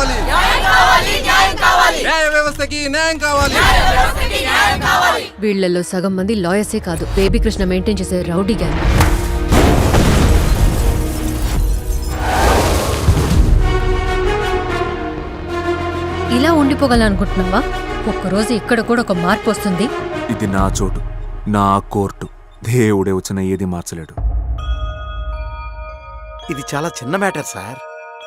కావాలి, న్యాయ వ్యవస్థకి న్యాయం కావాలి. వీళ్లలో సగం మంది లాయర్సే కాదు, బేబీ కృష్ణ మెయింటైన్ చేసే రౌడీ గ్యాంగ్. ఇలా ఉండిపోగలనుకుంటున్నావా? ఒక్కరోజు ఇక్కడ కూడా ఒక మార్పు వస్తుంది. ఇది నా చోటు, నా కోర్టు. దేవుడే వచ్చిన ఏది మార్చలేడు. ఇది చాలా చిన్న మ్యాటర్ సార్.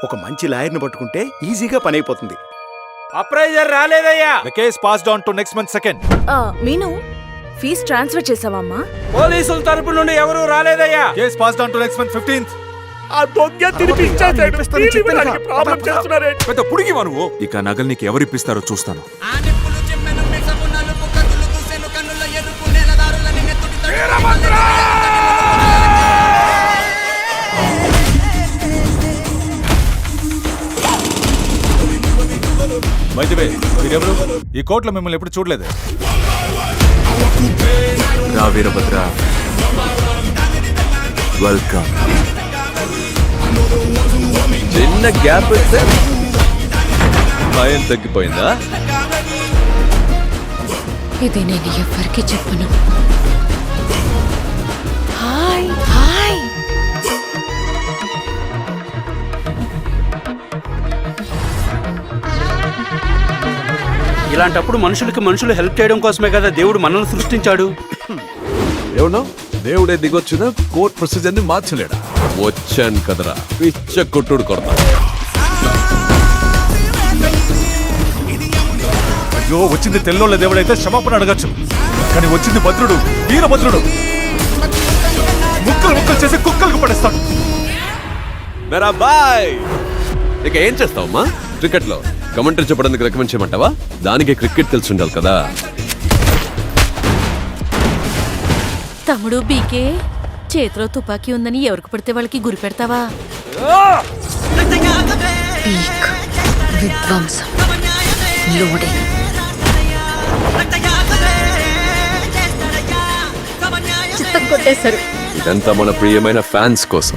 ఒక మంచి లాయర్ని పట్టుకుంటే ఈజీగా పని అయిపోతుంది. Appraiser రాలేదయ్యా. The case passed on to next month 2nd. మీను ఫీజ్ ట్రాన్స్ఫర్ చేసావమ్మా? పోలీసుల తరపు నుండి ఎవరూ రాలేదయ్యా. Case passed on to next month 15th. ఆ దొంగ తినిపించాడు. ప్రాబ్లం చేస్తున్నారే. పెద్ద పుడిగివా నువ్వు. ఇక నగలు నీకు ఎవరిప్పిస్తారో చూస్తాను. వైద్యవే, మీరెవరు? ఈ కోర్టులో మిమ్మల్ని ఎప్పుడు చూడలేదు. రా వీరభద్ర, వెల్కమ్. చిన్న గ్యాప్ ఇస్తే భయం తగ్గిపోయిందా? ఇది నేను ఎవరికి చెప్పను. Hi hi. ఇలాంటప్పుడు మనుషులు హెల్ప్ చేయడం కోసమే కదా దేవుడు మనల్ని సృష్టించాడు. ఏమన్నా దేవుడే దిగొచ్చిన కోర్ట్ ప్రొసీజర్ ని మార్చలేడా? వచ్చాను కదరా, పిచ్చ కొట్టుడు కొడతా. అయ్యో, వచ్చింది తెల్లోళ్ళ దేవుడైతే క్షమాపణ అడగచ్చు, కానీ వచ్చింది భద్రుడు, వీరభద్రుడు. ముక్కలు ముక్కలు చేసి కుక్కలకు పడేస్తాడు. మేరా బాయ్, ఇక ఏం చేస్తావమ్మా? క్రికెట్ లో కమెంటరీ చెప్పడానికి రికమెండ్ చేయమంటావా? దానికి క్రికెట్ తెలిసి ఉండాలి కదా. తమ్ముడు బీకే, చేతిలో తుపాకీ ఉందని ఎవరికి పడితే వాళ్ళకి గురి పెడతావా? పీక్ విధ్వంసం, లోడింగ్. చిత్తం కొట్టేశారు. ఇదంతా మన ప్రియమైన ఫ్యాన్స్ కోసం.